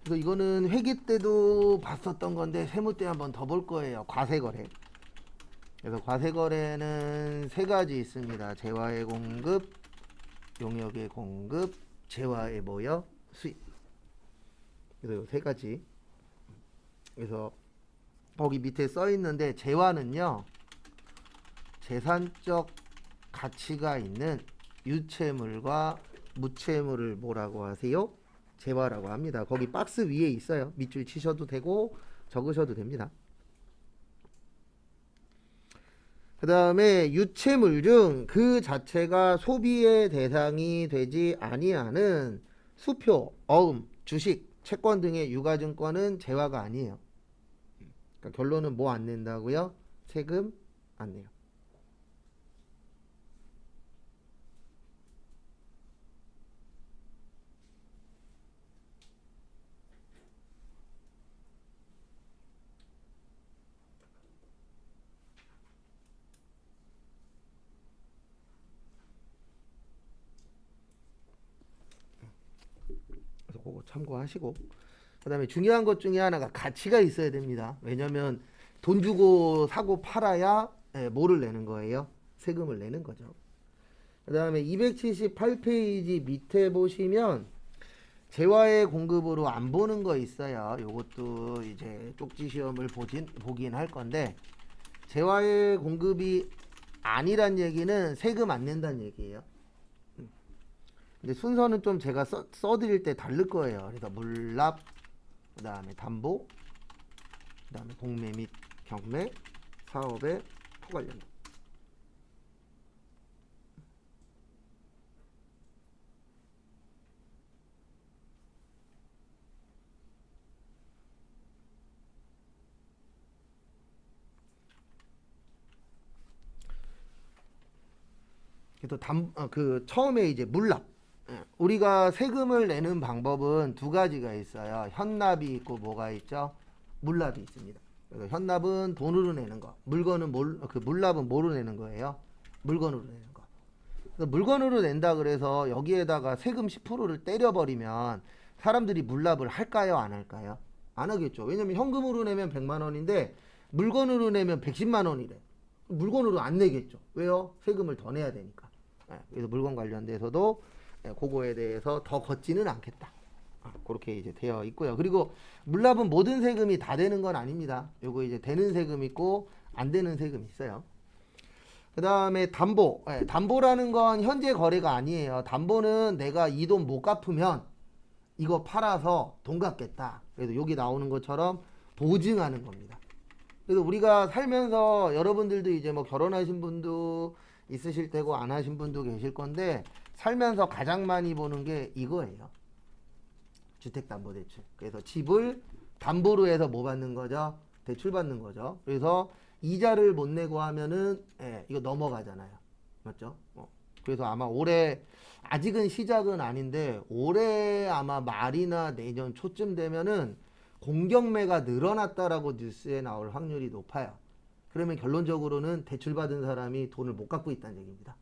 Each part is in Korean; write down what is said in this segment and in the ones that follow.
그래서 이거는 회계 때도 봤었던 건데 세무 때 한번 더 볼 거예요. 과세거래. 그래서 과세거래는 세 가지 있습니다. 재화의 공급, 용역의 공급, 재화의 뭐요? 수입. 그래서 세 가지. 그래서 거기 밑에 써 있는데 재화는요, 재산적 가치가 있는 유채물과 무채물을 뭐라고 하세요? 재화라고 합니다. 거기 박스 위에 있어요. 밑줄 치셔도 되고 적으셔도 됩니다. 그 다음에 유채물 중 그 자체가 소비의 대상이 되지 아니하는 수표, 어음, 주식, 채권 등의 유가증권은 재화가 아니에요. 그러니까 결론은 뭐 안 낸다고요? 세금 안 내요. 그래서 그거 참고하시고, 그 다음에 중요한 것 중에 하나가 가치가 있어야 됩니다. 왜냐면 돈 주고 사고 팔아야 뭐를 내는 거예요? 세금을 내는 거죠. 그 다음에 278페이지 밑에 보시면 재화의 공급으로 안 보는 거 있어요. 요것도 이제 쪽지 시험을 보긴 할 건데, 재화의 공급이 아니란 얘기는 세금 안 낸다는 얘기예요. 근데 순서는 좀 제가 써드릴 때 다를 거예요. 그래서 물납, 그 다음에 담보, 그 다음에 공매 및 경매, 사업의 포괄연금. 그래서 처음에 이제 물납. 우리가 세금을 내는 방법은 두 가지가 있어요. 현납이 있고 뭐가 있죠? 물납이 있습니다. 그래서 현납은 돈으로 내는 거. 물납은 뭐로 내는 거예요? 물건으로 내는 거. 그래서 물건으로 낸다 그래서 여기에다가 세금 10%를 때려버리면 사람들이 물납을 할까요? 안 할까요? 안 하겠죠. 왜냐면 현금으로 내면 100만 원인데 물건으로 내면 110만 원이래. 물건으로 안 내겠죠. 왜요? 세금을 더 내야 되니까. 그래서 물건 관련돼서도 그거에 대해서 더 걷지는 않겠다. 그렇게 이제 되어 있고요. 그리고 물납은 모든 세금이 다 되는 건 아닙니다. 요거 이제 되는 세금 있고 안 되는 세금 있어요. 그 다음에 담보. 담보라는 건 현재 거래가 아니에요. 담보는 내가 이 돈 못 갚으면 이거 팔아서 돈 갚겠다. 그래서 여기 나오는 것처럼 보증하는 겁니다. 그래서 우리가 살면서 여러분들도 이제 뭐 결혼하신 분도 있으실 테고 안 하신 분도 계실 건데 살면서 가장 많이 보는 게 이거예요. 주택담보대출. 그래서 집을 담보로 해서 뭐 받는 거죠? 대출 받는 거죠. 그래서 이자를 못 내고 하면은 이거 넘어가잖아요. 맞죠? 그래서 아마 올해 아직은 시작은 아닌데 올해 아마 말이나 내년 초쯤 되면은 공경매가 늘어났다라고 뉴스에 나올 확률이 높아요. 그러면 결론적으로는 대출받은 사람이 돈을 못 갚고 있다는 얘기입니다.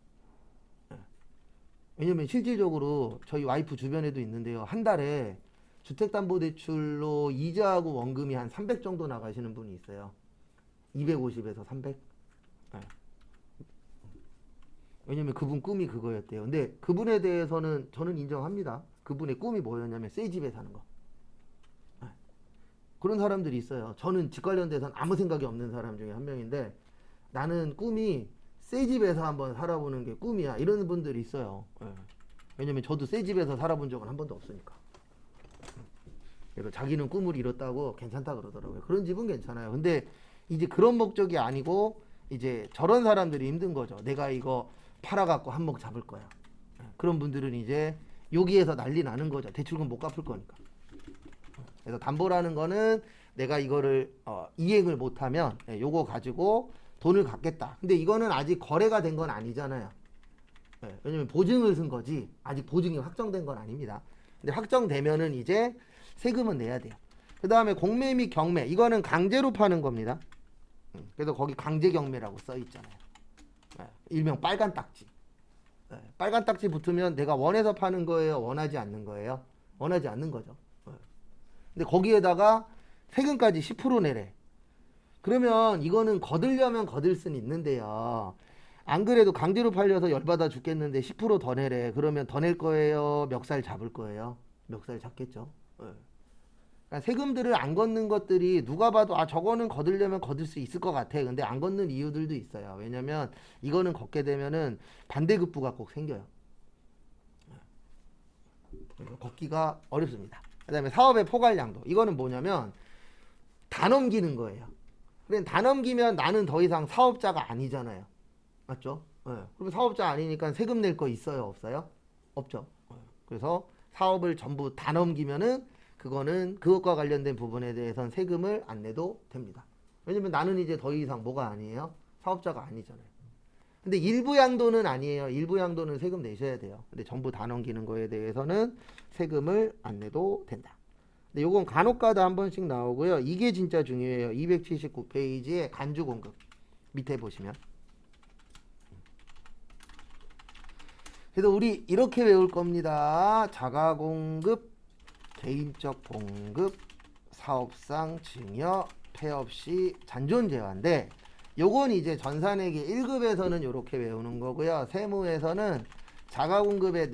왜냐면 실질적으로 저희 와이프 주변에도 있는데요. 한 달에 주택담보대출로 이자하고 원금이 한 300 정도 나가시는 분이 있어요. 250에서 300. 왜냐면 그분 꿈이 그거였대요. 근데 그분에 대해서는 저는 인정합니다. 그분의 꿈이 뭐였냐면 새 집에 사는 거. 그런 사람들이 있어요. 저는 집 관련돼서는 아무 생각이 없는 사람 중에 한 명인데 나는 꿈이 새 집에서 한번 살아보는 게 꿈이야. 이런 분들이 있어요. 왜냐면 저도 새 집에서 살아본 적은 한 번도 없으니까. 그래서 자기는 꿈을 이뤘다고 괜찮다 그러더라고요. 그런 집은 괜찮아요. 근데 이제 그런 목적이 아니고 이제 저런 사람들이 힘든 거죠. 내가 이거 팔아갖고 한몫 잡을 거야. 그런 분들은 이제 여기에서 난리 나는 거죠. 대출금 못 갚을 거니까. 그래서 담보라는 거는 내가 이거를 이행을 못하면 요거 가지고 돈을 갚겠다. 근데 이거는 아직 거래가 된 건 아니잖아요. 왜냐면 보증을 쓴 거지 아직 보증이 확정된 건 아닙니다. 근데 확정되면은 이제 세금은 내야 돼요. 그 다음에 공매 및 경매 이거는 강제로 파는 겁니다. 그래서 거기 강제 경매라고 써 있잖아요. 일명 빨간 딱지. 빨간 딱지 붙으면 내가 원해서 파는 거예요? 원하지 않는 거예요? 원하지 않는 거죠. 근데 거기에다가 세금까지 10% 내래. 그러면 이거는 거들려면 거들 수는 있는데요. 안 그래도 강제로 팔려서 열받아 죽겠는데 10%더 내래. 그러면 더 낼 거예요? 멱살 잡을 거예요? 멱살 잡겠죠. 예. 그러니까 세금들을 안 걷는 것들이 누가 봐도 아 저거는 거들려면 거들 수 있을 것 같아. 근데 안 걷는 이유들도 있어요. 왜냐면 이거는 걷게 되면은 반대급부가 꼭 생겨요. 그래서 걷기가 어렵습니다. 그다음에 사업의 포괄량도 이거는 뭐냐면 다 넘기는 거예요. 그래 다 넘기면 나는 더 이상 사업자가 아니잖아요. 맞죠? 예. 그럼 사업자 아니니까 세금 낼 거 있어요, 없어요? 없죠. 예. 그래서 사업을 전부 다 넘기면은 그거는 그것과 관련된 부분에 대해서는 세금을 안 내도 됩니다. 왜냐면 나는 이제 더 이상 뭐가 아니에요? 사업자가 아니잖아요. 근데 일부 양도는 아니에요. 일부 양도는 세금 내셔야 돼요. 근데 전부 다 넘기는 거에 대해서는 세금을 안 내도 된다. 근데 요건 간혹가다 한 번씩 나오고요. 이게 진짜 중요해요. 279페이지에 간주 공급 밑에 보시면. 그래서 우리 이렇게 외울 겁니다. 자가 공급, 개인적 공급, 사업상 증여, 폐업 시 잔존재화인데 요건 이제 전산회계 1급에서는 이렇게 외우는 거고요. 세무에서는 자가 공급에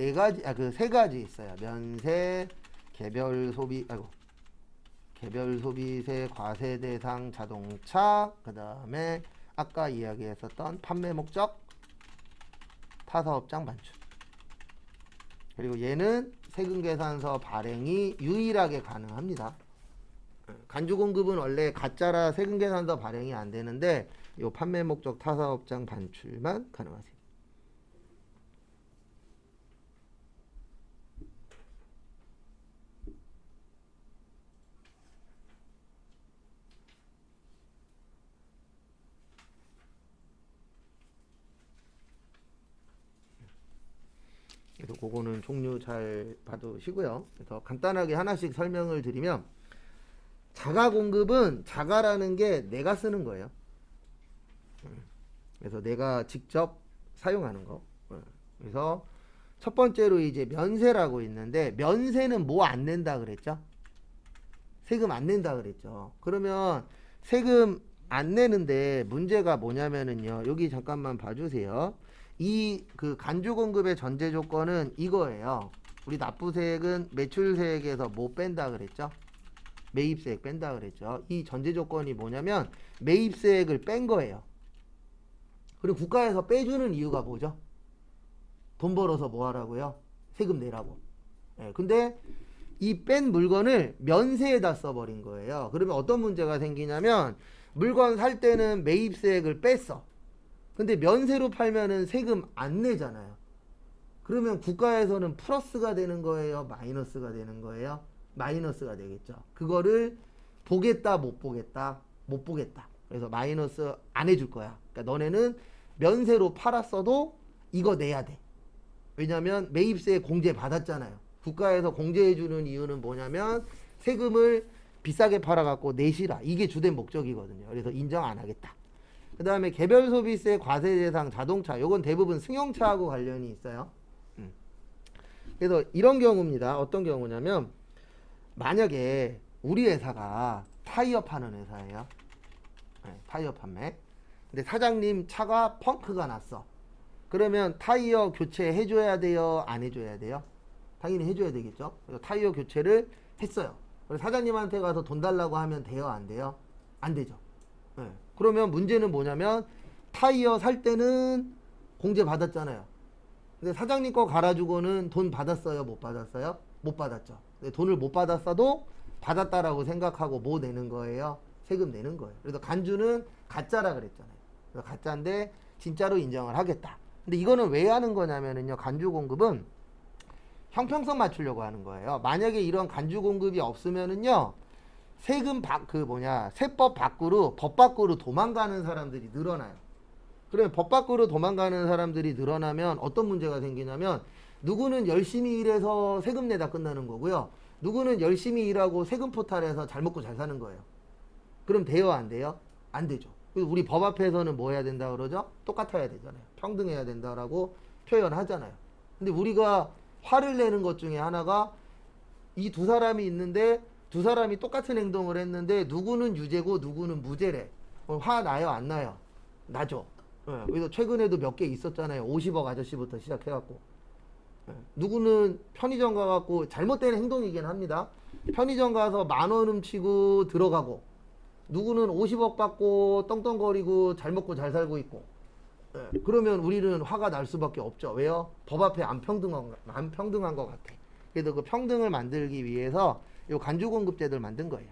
세 가지 있어요. 면세, 개별 소비세, 과세 대상 자동차, 그다음에 아까 이야기했었던 판매 목적, 타사업장 반출. 그리고 얘는 세금계산서 발행이 유일하게 가능합니다. 간주공급은 원래 가짜라 세금계산서 발행이 안 되는데 요 판매 목적 타사업장 반출만 가능하세요. 그래서 그거는 종류 잘 봐두시고요. 그래서 간단하게 하나씩 설명을 드리면 자가 공급은 자가라는 게 내가 쓰는 거예요. 그래서 내가 직접 사용하는 거. 그래서 첫 번째로 이제 면세라고 있는데 면세는 뭐 안 낸다 그랬죠? 세금 안 낸다 그랬죠. 그러면 세금 안 내는데 문제가 뭐냐면은요. 여기 잠깐만 봐주세요. 이 그 간주 공급의 전제 조건은 이거예요. 우리 납부세액은 매출세액에서 뭐 뺀다 그랬죠? 매입세액 뺀다 그랬죠. 이 전제 조건이 뭐냐면 매입세액을 뺀 거예요. 그리고 국가에서 빼주는 이유가 뭐죠? 돈 벌어서 뭐 하라고요? 세금 내라고. 예, 근데 이 뺀 물건을 면세에다 써버린 거예요. 그러면 어떤 문제가 생기냐면 물건 살 때는 매입세액을 뺐어. 근데 면세로 팔면은 세금 안 내잖아요. 그러면 국가에서는 플러스가 되는 거예요? 마이너스가 되는 거예요? 마이너스가 되겠죠. 그거를 보겠다, 못 보겠다? 못 보겠다. 그래서 마이너스 안 해줄 거야. 그러니까 너네는 면세로 팔았어도 이거 내야 돼. 왜냐면 매입세 공제 받았잖아요. 국가에서 공제해주는 이유는 뭐냐면 세금을 비싸게 팔아갖고 내시라. 이게 주된 목적이거든요. 그래서 인정 안 하겠다. 그 다음에 개별 소비세 과세 대상 자동차. 요건 대부분 승용차하고 관련이 있어요. 그래서 이런 경우입니다. 어떤 경우냐면 만약에 우리 회사가 타이어 파는 회사예요. 네, 타이어 판매. 근데 사장님 차가 펑크가 났어. 그러면 타이어 교체 해줘야 돼요? 안 해줘야 돼요? 당연히 해줘야 되겠죠. 그래서 타이어 교체를 했어요. 그래서 사장님한테 가서 돈 달라고 하면 돼요? 안 돼요? 안 되죠. 네. 그러면 문제는 뭐냐면 타이어 살 때는 공제 받았잖아요. 근데 사장님 거 갈아주고는 돈 받았어요? 못 받았어요? 못 받았죠. 근데 돈을 못 받았어도 받았다라고 생각하고 뭐 내는 거예요? 세금 내는 거예요. 그래서 간주는 가짜라 그랬잖아요. 그래서 가짜인데 진짜로 인정을 하겠다. 근데 이거는 왜 하는 거냐면은요. 간주 공급은 형평성 맞추려고 하는 거예요. 만약에 이런 간주 공급이 없으면은요. 세법 밖으로 법 밖으로 도망가는 사람들이 늘어나요. 그러면 법 밖으로 도망가는 사람들이 늘어나면 어떤 문제가 생기냐면 누구는 열심히 일해서 세금 내다 끝나는 거고요. 누구는 열심히 일하고 세금 포탈에서 잘 먹고 잘 사는 거예요. 그럼 돼요, 안 돼요? 안 되죠. 우리 법 앞에서는 뭐 해야 된다 그러죠? 똑같아야 되잖아요. 평등해야 된다라고 표현하잖아요. 근데 우리가 화를 내는 것 중에 하나가 이 두 사람이 있는데 두 사람이 똑같은 행동을 했는데 누구는 유죄고 누구는 무죄래. 화 나요 안 나요? 나죠. 예, 그래서 최근에도 몇 개 있었잖아요. 50억 아저씨부터 시작해갖고. 예, 누구는 편의점 가갖고 잘못된 행동이긴 합니다. 편의점 가서 10,000원 훔치고 들어가고, 누구는 50억 받고 떵떵거리고 잘 먹고 잘 살고 있고. 예, 그러면 우리는 화가 날 수밖에 없죠. 왜요? 법 앞에 안 평등한 것 같아. 그래서 그 평등을 만들기 위해서 이 간주공급제도를 만든 거예요.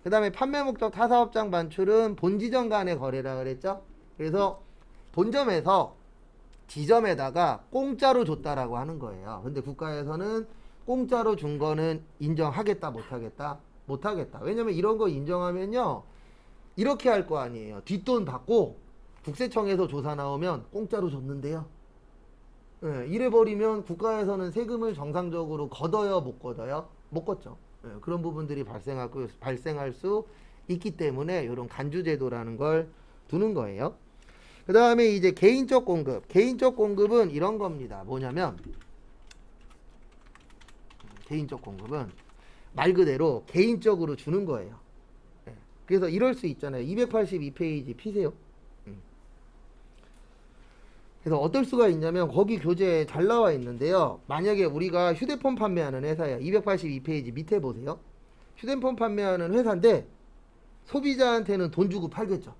그 다음에 판매 목적 타사업장 반출은 본지점 간의 거래라 그랬죠. 그래서 본점에서 지점에다가 공짜로 줬다라고 하는 거예요. 근데 국가에서는 공짜로 준 거는 인정하겠다 못하겠다? 못하겠다. 왜냐면 이런 거 인정하면요, 이렇게 할 거 아니에요. 뒷돈 받고 국세청에서 조사 나오면 공짜로 줬는데요. 예, 이래버리면 국가에서는 세금을 정상적으로 걷어요 못 걷어요? 못 걷죠. 예, 그런 부분들이 발생할 수 있기 때문에 이런 간주제도라는 걸 두는 거예요. 그 다음에 이제 개인적 공급. 개인적 공급은 이런 겁니다. 뭐냐면, 개인적 공급은 말 그대로 개인적으로 주는 거예요. 예, 그래서 이럴 수 있잖아요. 282페이지 피세요. 그래서 어떨 수가 있냐면 거기 교재에 잘 나와 있는데요. 만약에 우리가 휴대폰 판매하는 회사예요. 282페이지 밑에 보세요. 휴대폰 판매하는 회사인데 소비자한테는 돈 주고 팔겠죠.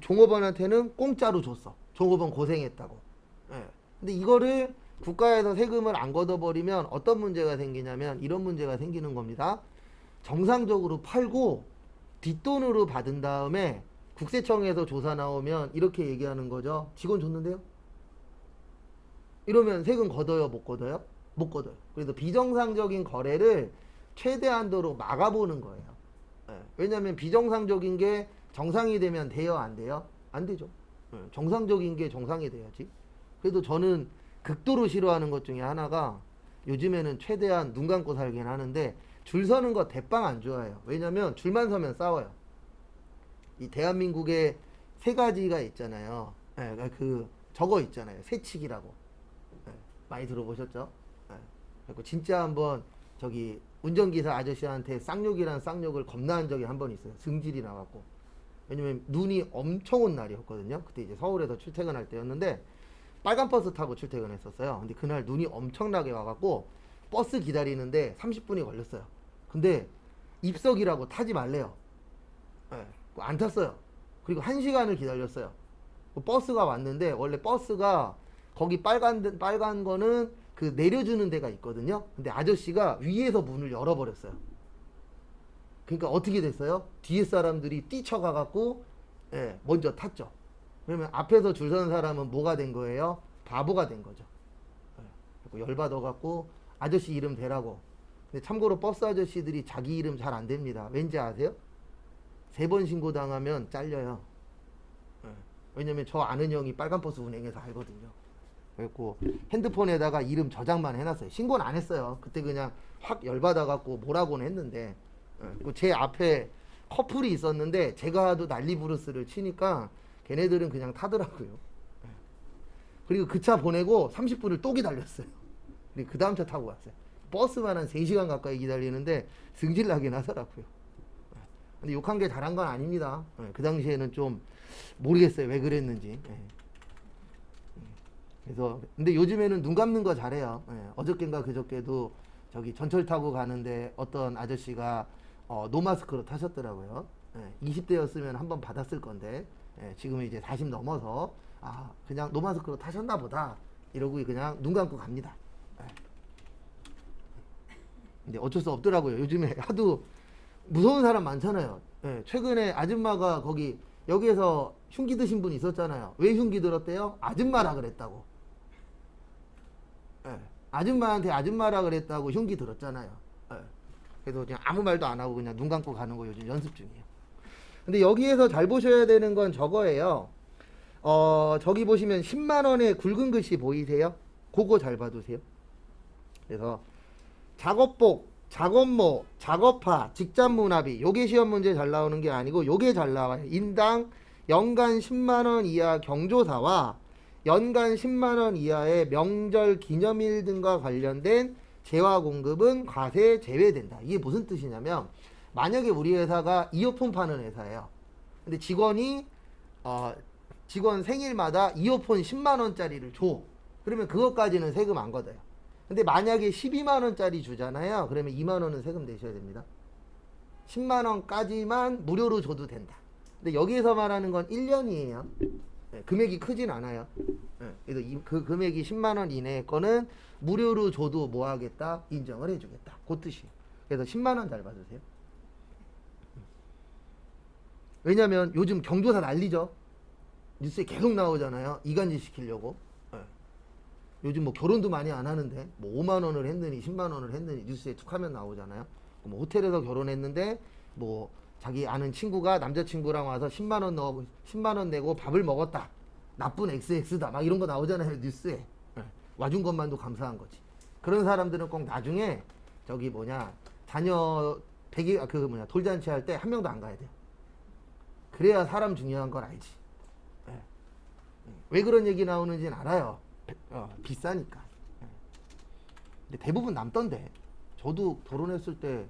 종업원한테는 공짜로 줬어. 종업원 고생했다고. 예. 근데 이거를 국가에서 세금을 안 걷어버리면 어떤 문제가 생기냐면 이런 문제가 생기는 겁니다. 정상적으로 팔고 뒷돈으로 받은 다음에 국세청에서 조사 나오면 이렇게 얘기하는 거죠. 직원 줬는데요? 이러면 세금 걷어요 못 걷어요? 못 걷어요. 그래서 비정상적인 거래를 최대한도로 막아보는 거예요. 예. 왜냐하면 비정상적인 게 정상이 되면 돼요 안 돼요? 안 되죠. 예. 정상적인 게 정상이 돼야지. 그래도 저는 극도로 싫어하는 것 중에 하나가, 요즘에는 최대한 눈 감고 살긴 하는데 줄 서는 거 대빵 안 좋아해요. 왜냐면 줄만 서면 싸워요. 이 대한민국에 세 가지가 있잖아요. 예, 저거 있잖아요. 세칙이라고. 예, 많이 들어보셨죠? 예. 그리고 진짜 한번 저기 운전기사 아저씨한테 쌍욕이란 쌍욕을 겁나 한 적이 한 번 있어요. 승질이 나갖고. 왜냐면 눈이 엄청 온 날이었거든요. 그때 이제 서울에서 출퇴근할 때였는데 빨간 버스 타고 출퇴근했었어요. 근데 그날 눈이 엄청나게 와갖고 버스 기다리는데 30분이 걸렸어요. 근데 입석이라고 타지 말래요. 예, 안 탔어요. 그리고 1시간을 기다렸어요. 버스가 왔는데 원래 버스가 거기 빨간 거는 그 내려주는 데가 있거든요. 근데 아저씨가 위에서 문을 열어버렸어요. 그러니까 어떻게 됐어요? 뒤에 사람들이 뛰쳐가갖고 예, 먼저 탔죠. 그러면 앞에서 줄 서는 사람은 뭐가 된 거예요? 바보가 된 거죠. 예, 열받아갖고 아저씨 이름 대라고. 근데 참고로 버스 아저씨들이 자기 이름 잘 안 됩니다. 왠지 아세요? 3번 신고당하면 잘려요. 예, 왜냐면 저 아는 형이 빨간 버스 운행해서 알거든요. 그래갖고 핸드폰에다가 이름 저장만 해놨어요. 신고는 안 했어요. 그때 그냥 확 열받아갖고 뭐라고는 했는데, 제 앞에 커플이 있었는데 제가 하도 난리 부르스를 치니까 걔네들은 그냥 타더라고요. 그리고 그 차 보내고 30분을 또 기다렸어요. 그리고 그 다음 차 타고 왔어요. 버스만 한 3시간 가까이 기다리는데 승질나긴 하더라고요. 근데 욕한 게 잘한 건 아닙니다. 그 당시에는 좀 모르겠어요. 왜 그랬는지. 그래서 근데 요즘에는 눈 감는 거 잘해요. 어저께인가 그저께도 저기 전철 타고 가는데 어떤 아저씨가 노마스크로 타셨더라고요. 20대였으면 한번 받았을 건데 지금은 이제 40 넘어서 그냥 노마스크로 타셨나 보다 이러고 그냥 눈 감고 갑니다. 근데 어쩔 수 없더라고요. 요즘에 하도 무서운 사람 많잖아요. 최근에 아줌마가 여기에서 흉기 드신 분 있었잖아요. 왜 흉기 들었대요? 아줌마라 그랬다고. 아줌마한테 아줌마라 그랬다고 흉기 들었잖아요. 그래서 그냥 아무 말도 안 하고 그냥 눈 감고 가는 거 요즘 연습 중이에요. 근데 여기에서 잘 보셔야 되는 건 저거예요. 저기 보시면 10만원의 굵은 글씨 보이세요? 그거 잘 봐두세요. 그래서 작업복, 작업모, 작업화, 직장문화비, 요게 시험 문제 잘 나오는 게 아니고 요게 잘 나와요. 인당 연간 10만원 이하 경조사와 연간 10만원 이하의 명절 기념일 등과 관련된 재화 공급은 과세 제외된다. 이게 무슨 뜻이냐면 만약에 우리 회사가 이어폰 파는 회사예요. 근데 직원 생일마다 이어폰 10만 원짜리를 줘. 그러면 그것까지는 세금 안 걷어요. 근데 만약에 12만 원짜리 주잖아요. 그러면 2만 원은 세금 내셔야 됩니다. 10만 원까지만 무료로 줘도 된다. 근데 여기에서 말하는 건 1년이에요. 네, 금액이 크진 않아요. 네, 그래서 그 금액이 10만 원 이내의 거는 무료로 줘도 뭐 하겠다? 인정을 해주겠다. 그 뜻이에요. 그래서 10만 원 잘 받으세요. 왜냐면 요즘 경조사 난리죠. 뉴스에 계속 나오잖아요. 이간질 시키려고. 네. 요즘 뭐 결혼도 많이 안 하는데 뭐 5만 원을 했느니 10만 원을 했느니 뉴스에 툭 하면 나오잖아요. 뭐 호텔에서 결혼했는데 뭐 자기 아는 친구가 남자친구랑 와서 10만 원 내고 밥을 먹었다. 나쁜 XX다. 막 이런 거 나오잖아요, 뉴스에. 네. 와준 것만도 감사한 거지. 그런 사람들은 꼭 나중에 저기 자녀 돌잔치 할 때 한 명도 안 가야 돼요. 그래야 사람 중요한 걸 알지. 네. 왜 그런 얘기 나오는지는 알아요. 비싸니까. 네. 근데 대부분 남던데. 저도 결혼했을 때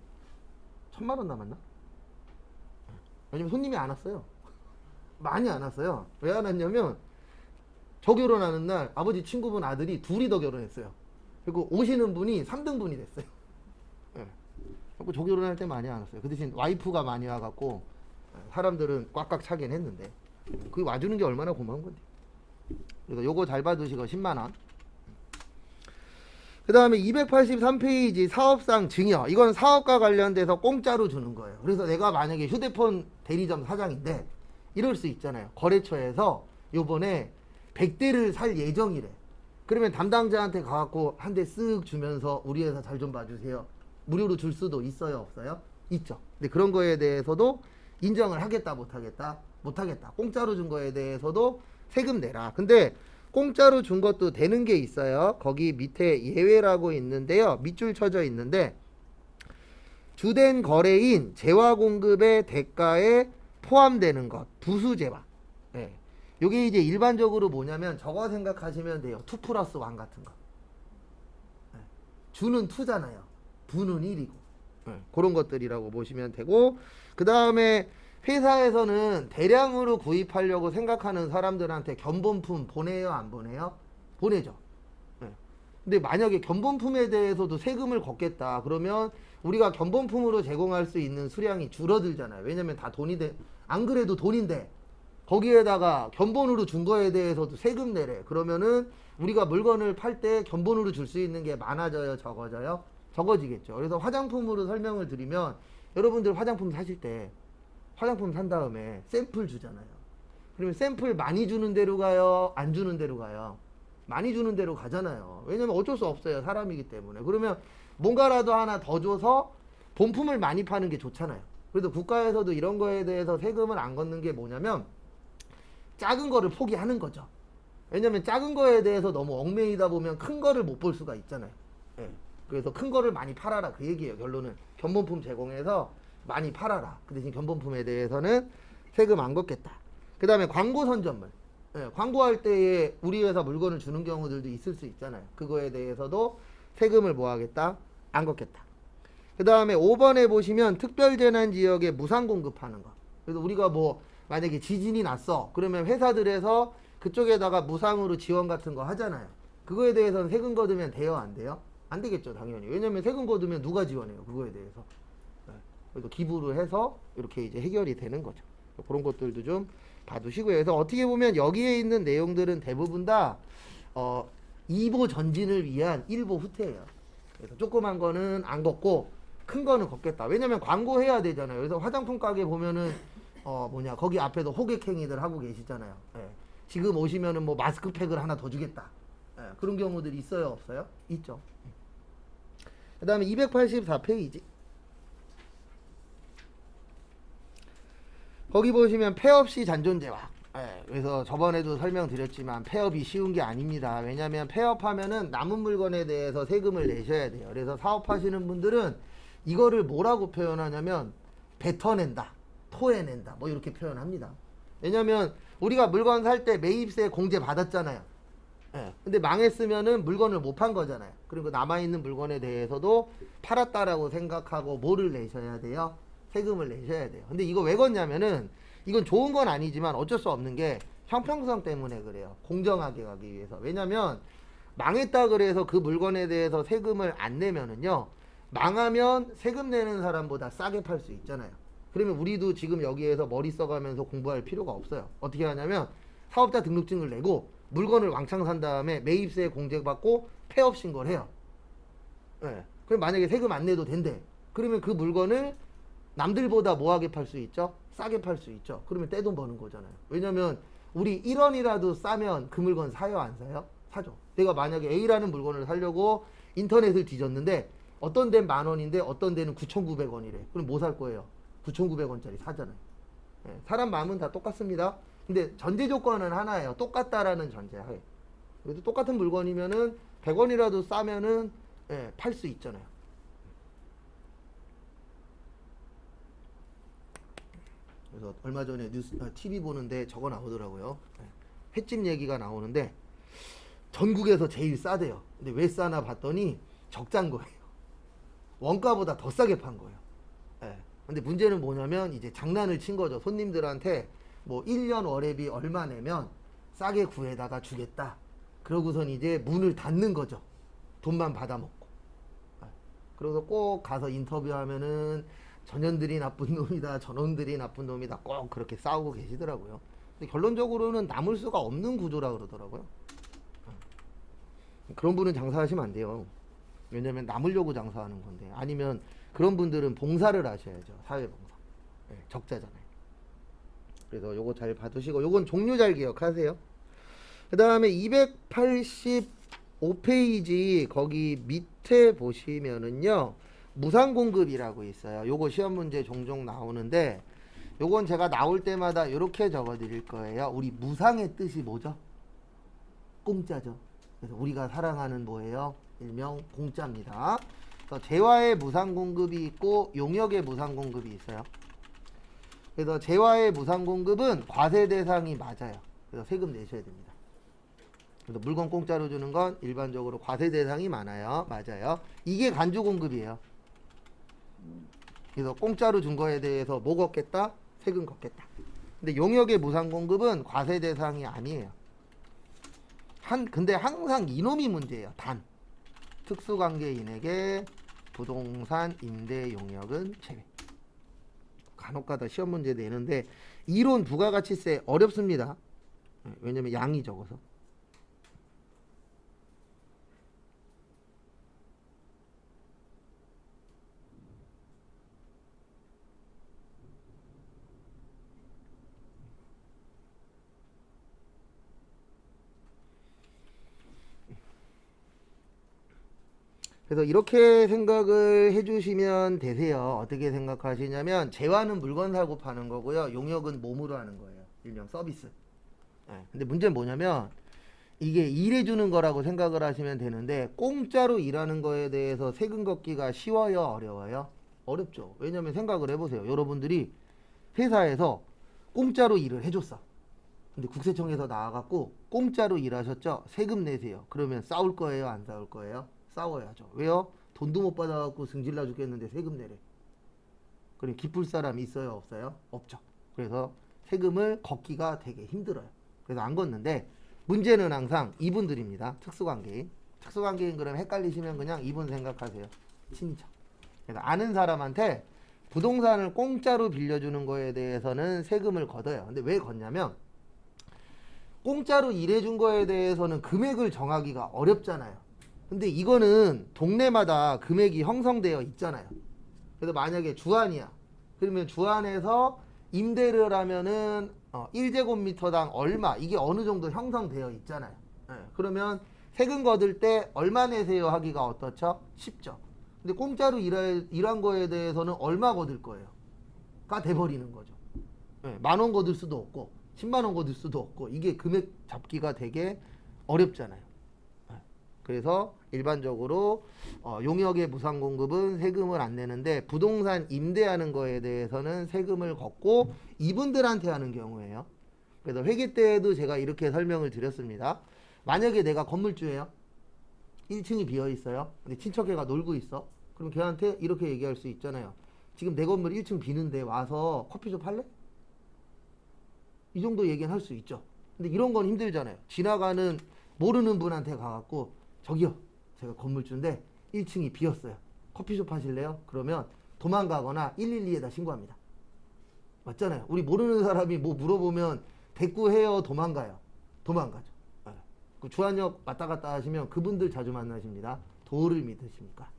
1,000만 원 남았나? 왜냐면 손님이 안 왔어요. 많이 안 왔어요. 왜 안 왔냐면 저 결혼하는 날 아버지 친구분 아들이 둘이 더 결혼했어요. 그리고 오시는 분이 3등분이 됐어요. 네. 그리고 저 결혼할 때 많이 안 왔어요. 그 대신 와이프가 많이 와갖고 사람들은 꽉꽉 차긴 했는데 그게 와주는 게 얼마나 고마운 건데. 그래서 요거 잘 받으시고 10만 원. 그 다음에 283페이지 사업상 증여. 이건 사업과 관련돼서 공짜로 주는 거예요. 그래서 내가 만약에 휴대폰 대리점 사장인데 이럴 수 있잖아요. 거래처에서 요번에 100대를 살 예정이래. 그러면 담당자한테 가갖고 한 대 쓱 주면서 우리 회사 잘 좀 봐주세요. 무료로 줄 수도 있어요, 없어요? 있죠. 근데 그런 거에 대해서도 인정을 하겠다, 못하겠다? 못하겠다. 공짜로 준 거에 대해서도 세금 내라. 근데 공짜로 준 것도 되는 게 있어요. 거기 밑에 예외라고 있는데요. 밑줄 쳐져 있는데 주된 거래인 재화 공급의 대가에 포함되는 것, 부수재화. 네. 요게 이제 일반적으로 뭐냐면 저거 생각하시면 돼요. 2+1 같은 거. 네. 주는 2잖아요. 부는 1이고. 네. 그런 것들이라고 보시면 되고, 그 다음에 회사에서는 대량으로 구입하려고 생각하는 사람들한테 견본품 보내요, 안 보내요? 보내죠. 네. 근데 만약에 견본품에 대해서도 세금을 걷겠다. 그러면 우리가 견본품으로 제공할 수 있는 수량이 줄어들잖아요. 왜냐면 다 돈이 안 그래도 돈인데 거기에다가 견본으로 준 거에 대해서도 세금 내래. 그러면은 우리가 물건을 팔 때 견본으로 줄 수 있는 게 많아져요, 적어져요? 적어지겠죠. 그래서 화장품으로 설명을 드리면 여러분들 화장품 사실 때 화장품 산 다음에 샘플 주잖아요. 그러면 샘플 많이 주는 데로 가요? 안 주는 데로 가요? 많이 주는 데로 가잖아요. 왜냐면 어쩔 수 없어요. 사람이기 때문에. 그러면 뭔가라도 하나 더 줘서 본품을 많이 파는 게 좋잖아요. 그래도 국가에서도 이런 거에 대해서 세금을 안 걷는 게 뭐냐면 작은 거를 포기하는 거죠. 왜냐면 작은 거에 대해서 너무 얽매이다 보면 큰 거를 못 볼 수가 있잖아요. 네. 그래서 큰 거를 많이 팔아라. 그 얘기예요. 결론은 견본품 제공해서 많이 팔아라. 그 대신 견본품에 대해서는 세금 안 걷겠다. 그 다음에 광고 선전물. 네, 광고할 때에 우리 회사 물건을 주는 경우들도 있을 수 있잖아요. 그거에 대해서도 세금을 뭐 하겠다? 안 걷겠다. 그 다음에 5번에 보시면 특별재난지역에 무상 공급하는 거. 그래서 우리가 뭐 만약에 지진이 났어. 그러면 회사들에서 그쪽에다가 무상으로 지원 같은 거 하잖아요. 그거에 대해서는 세금 걷으면 돼요? 안 돼요? 안 되겠죠, 당연히. 왜냐면 세금 걷으면 누가 지원해요, 그거에 대해서. 그래서 기부를 해서 이렇게 이제 해결이 되는 거죠. 그런 것들도 좀 봐두시고요. 그래서 어떻게 보면 여기에 있는 내용들은 대부분 다 2보 전진을 위한 1보 후퇴예요. 그래서 조그만 거는 안 걷고 큰 거는 걷겠다. 왜냐면 광고해야 되잖아요. 그래서 화장품 가게 보면은 거기 앞에도 호객행위들 하고 계시잖아요. 예. 지금 오시면은 뭐 마스크팩을 하나 더 주겠다. 예. 그런 경우들이 있어요, 없어요? 있죠. 그 다음에 284페이지. 거기 보시면 폐업 시 잔존재화. 예, 그래서 저번에도 설명드렸지만 폐업이 쉬운 게 아닙니다. 왜냐하면 폐업하면은 남은 물건에 대해서 세금을 내셔야 돼요. 그래서 사업하시는 분들은 이거를 뭐라고 표현하냐면 뱉어낸다, 토해낸다, 뭐 이렇게 표현합니다. 왜냐하면 우리가 물건 살 때 매입세 공제 받았잖아요. 예, 근데 망했으면은 물건을 못 판 거잖아요. 그리고 남아있는 물건에 대해서도 팔았다라고 생각하고 뭐를 내셔야 돼요? 세금을 내셔야 돼요. 근데 이거 왜 걷냐면은 이건 좋은 건 아니지만 어쩔 수 없는 게 형평성 때문에 그래요. 공정하게 가기 위해서. 왜냐면 망했다 그래서 그 물건에 대해서 세금을 안 내면은요, 망하면 세금 내는 사람보다 싸게 팔 수 있잖아요. 그러면 우리도 지금 여기에서 머리 써가면서 공부할 필요가 없어요. 어떻게 하냐면 사업자 등록증을 내고 물건을 왕창 산 다음에 매입세 공제받고 폐업 신고를 해요. 네. 그럼 만약에 세금 안 내도 된대. 그러면 그 물건을 남들보다 뭐하게 팔 수 있죠? 싸게 팔 수 있죠. 그러면 떼돈 버는 거잖아요. 왜냐면 우리 1원이라도 싸면 그 물건 사요, 안 사요? 사죠. 내가 만약에 A라는 물건을 사려고 인터넷을 뒤졌는데 어떤 데는 10,000원인데 어떤 데는 9,900원이래. 그럼 뭐 살 거예요? 9,900원짜리 사잖아요. 네. 사람 마음은 다 똑같습니다. 근데 전제 조건은 하나예요. 똑같다라는 전제하에. 그래도 똑같은 물건이면은 100원이라도 싸면은 예, 팔 수 있잖아요. 그래서 얼마 전에 TV 보는데 저거 나오더라고요. 예, 횟집 얘기가 나오는데 전국에서 제일 싸대요. 근데 왜 싸나 봤더니 적자인 거예요. 원가보다 더 싸게 판 거예요. 예. 근데 문제는 뭐냐면 이제 장난을 친 거죠. 손님들한테 뭐 1년 월회비 얼마 내면 싸게 구해다가 주겠다. 그러고선 이제 문을 닫는 거죠. 돈만 받아먹고. 그래서 꼭 가서 인터뷰하면은 전현들이 나쁜 놈이다, 전원들이 나쁜 놈이다, 꼭 그렇게 싸우고 계시더라고요. 근데 결론적으로는 남을 수가 없는 구조라 그러더라고요. 그런 분은 장사하시면 안 돼요. 왜냐면 남으려고 장사하는 건데. 아니면 그런 분들은 봉사를 하셔야죠. 사회봉사. 네, 적자잖아요. 그래서 요거 잘 받으시고, 요건 종류 잘 기억하세요. 그 다음에 285페이지 거기 밑에 보시면은요, 무상공급이라고 있어요. 요거 시험 문제 종종 나오는데, 요건 제가 나올 때마다 이렇게 적어 드릴 거예요. 우리 무상의 뜻이 뭐죠? 공짜죠. 그래서 우리가 사랑하는 뭐예요? 일명 공짜입니다. 그래서 재화의 무상공급이 있고 용역의 무상공급이 있어요. 그래서 재화의 무상공급은 과세 대상이 맞아요. 그래서 세금 내셔야 됩니다. 그래서 물건 공짜로 주는 건 일반적으로 과세 대상이 많아요. 맞아요. 이게 간주공급이에요. 그래서 공짜로 준 거에 대해서 뭐 걷겠다? 세금 걷겠다. 근데 용역의 무상공급은 과세 대상이 아니에요. 근데 항상 이놈이 문제예요. 단. 특수관계인에게 부동산 임대 용역은 제외. 간혹가다 시험 문제 내는데 이론 부가가치세 어렵습니다. 왜냐면 양이 적어서. 그래서 이렇게 생각을 해주시면 되세요. 어떻게 생각하시냐면 재화는 물건 사고 파는 거고요. 용역은 몸으로 하는 거예요. 일명 서비스. 근데 문제는 뭐냐면 이게 일해주는 거라고 생각을 하시면 되는데 공짜로 일하는 거에 대해서 세금 걷기가 쉬워요? 어려워요? 어렵죠. 왜냐면 생각을 해보세요. 여러분들이 회사에서 공짜로 일을 해줬어. 근데 국세청에서 나와갖고 공짜로 일하셨죠? 세금 내세요. 그러면 싸울 거예요? 안 싸울 거예요? 싸워야죠. 왜요? 돈도 못 받아갖고 승질나 죽겠는데 세금 내래. 그래 기쁠 사람 있어요? 없어요? 없죠. 그래서 세금을 걷기가 되게 힘들어요. 그래서 안 걷는데 문제는 항상 이분들입니다. 특수관계인. 특수관계인 그러면 헷갈리시면 그냥 이분 생각하세요. 친인척. 그래서 아는 사람한테 부동산을 공짜로 빌려주는 거에 대해서는 세금을 걷어요. 근데 왜 걷냐면 공짜로 일해준 거에 대해서는 금액을 정하기가 어렵잖아요. 근데 이거는 동네마다 금액이 형성되어 있잖아요. 그래서 만약에 주안이야. 그러면 주안에서 임대를 하면은 1제곱미터당 얼마 이게 어느 정도 형성되어 있잖아요. 그러면 세금 거둘 때 얼마 내세요 하기가 어떻죠? 쉽죠. 근데 공짜로 일한 거에 대해서는 얼마 거둘 거예요? 가 돼버리는 거죠. 10,000원 거둘 수도 없고 100,000원 거둘 수도 없고 이게 금액 잡기가 되게 어렵잖아요. 그래서 일반적으로 용역의 무상공급은 세금을 안 내는데 부동산 임대하는 거에 대해서는 세금을 걷고 이분들한테 하는 경우에요. 그래서 회계 때에도 제가 이렇게 설명을 드렸습니다. 만약에 내가 건물주예요. 1층이 비어 있어요. 근데 친척애가 놀고 있어. 그럼 걔한테 이렇게 얘기할 수 있잖아요. 지금 내 건물 1층 비는데 와서 커피숍 할래? 이 정도 얘기는 할 수 있죠. 근데 이런 건 힘들잖아요. 지나가는 모르는 분한테 가갖고 저기요, 제가 건물주인데 1층이 비었어요. 커피숍 하실래요? 그러면 도망가거나 112에다 신고합니다. 맞잖아요. 우리 모르는 사람이 뭐 물어보면 대꾸해요, 도망가요. 도망가죠. 네. 그 주안역 왔다 갔다 하시면 그분들 자주 만나십니다. 도를 믿으십니까?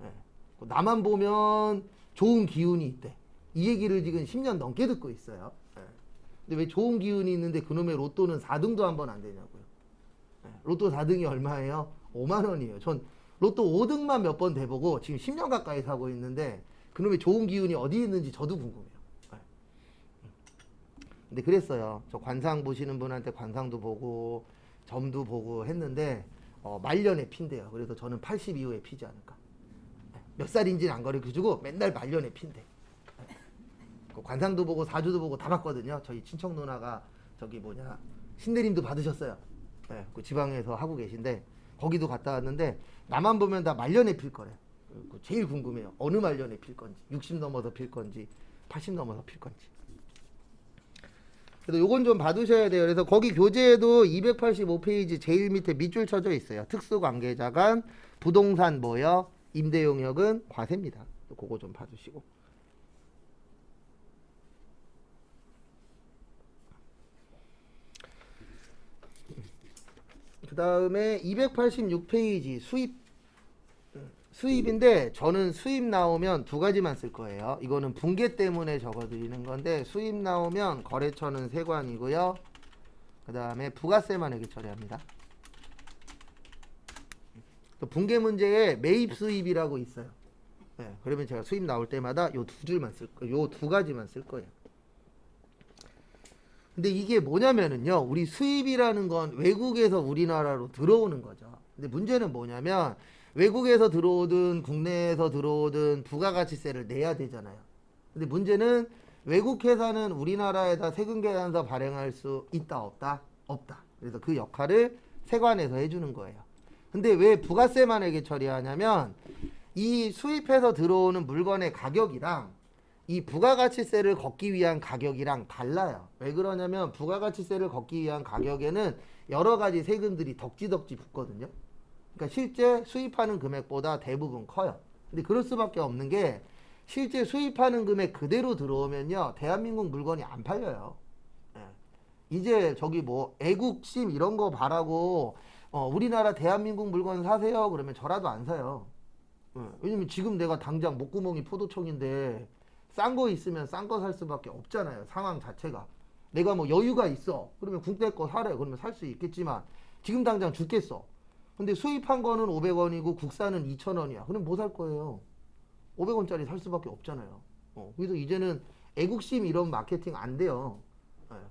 네. 나만 보면 좋은 기운이 있대. 이 얘기를 지금 10년 넘게 듣고 있어요. 네. 근데 왜 좋은 기운이 있는데 그놈의 로또는 4등도 한 번 안 되냐고요. 네. 로또 4등이 얼마예요? 5만 원이에요. 전 로또 5등만 몇 번 돼보고 지금 10년 가까이 사고 있는데 그놈의 좋은 기운이 어디 있는지 저도 궁금해요. 네. 근데 그랬어요. 저 관상 보시는 분한테 관상도 보고 점도 보고 했는데 말년에 핀대요. 그래서 저는 80 이후에 피지 않을까. 몇 살인지는 안 가르쳐주고 맨날 말년에 핀대. 관상도 보고 사주도 보고 다 봤거든요. 저희 친척 누나가 저기 뭐냐 신내림도 받으셨어요. 네, 그 지방에서 하고 계신데 거기도 갔다 왔는데 나만 보면 다 말년에 필 거래. 제일 궁금해요. 어느 말년에 필 건지, 60 넘어서 필 건지, 80 넘어서 필 건지. 그래서 요건 좀 봐두셔야 돼요. 그래서 거기 교재에도 285페이지 제일 밑에 밑줄 쳐져 있어요. 특수관계자 간 부동산 뭐요? 임대용역은 과세입니다. 그거 좀 봐주시고. 그 다음에 286페이지 수입인데 저는 수입 나오면 두 가지만 쓸 거예요. 이거는 붕괴 때문에 적어드리는 건데 수입 나오면 거래처는 세관이고요. 그 다음에 부가세만 회계 처리합니다. 붕괴 문제에 매입 수입이라고 있어요. 네, 그러면 제가 수입 나올 때마다 요 두 줄만 쓸 거예요. 요 두 가지만 쓸 거예요. 근데 이게 뭐냐면은요, 우리 수입이라는 건 외국에서 우리나라로 들어오는 거죠. 근데 문제는 뭐냐면 외국에서 들어오든 국내에서 들어오든 부가가치세를 내야 되잖아요. 근데 문제는 외국 회사는 우리나라에다 세금 계산서 발행할 수 있다 없다? 없다. 그래서 그 역할을 세관에서 해주는 거예요. 근데 왜 부가세만 회계 처리하냐면 이 수입해서 들어오는 물건의 가격이랑 이 부가가치세를 걷기 위한 가격이랑 달라요. 왜 그러냐면 부가가치세를 걷기 위한 가격에는 여러 가지 세금들이 덕지덕지 붙거든요. 그러니까 실제 수입하는 금액보다 대부분 커요. 근데 그럴 수밖에 없는 게 실제 수입하는 금액 그대로 들어오면요, 대한민국 물건이 안 팔려요. 예. 이제 저기 뭐 애국심 이런 거 바라고 우리나라 대한민국 물건 사세요 그러면 저라도 안 사요. 예. 왜냐면 지금 내가 당장 목구멍이 포도청인데 싼 거 있으면 싼 거 살 수밖에 없잖아요. 상황 자체가. 내가 뭐 여유가 있어. 그러면 국내 거 사래. 그러면 살 수 있겠지만 지금 당장 죽겠어. 근데 수입한 거는 500원이고 국산은 2,000원이야. 그럼 뭐 살 거예요? 500원짜리 살 수밖에 없잖아요. 그래서 이제는 애국심 이런 마케팅 안 돼요.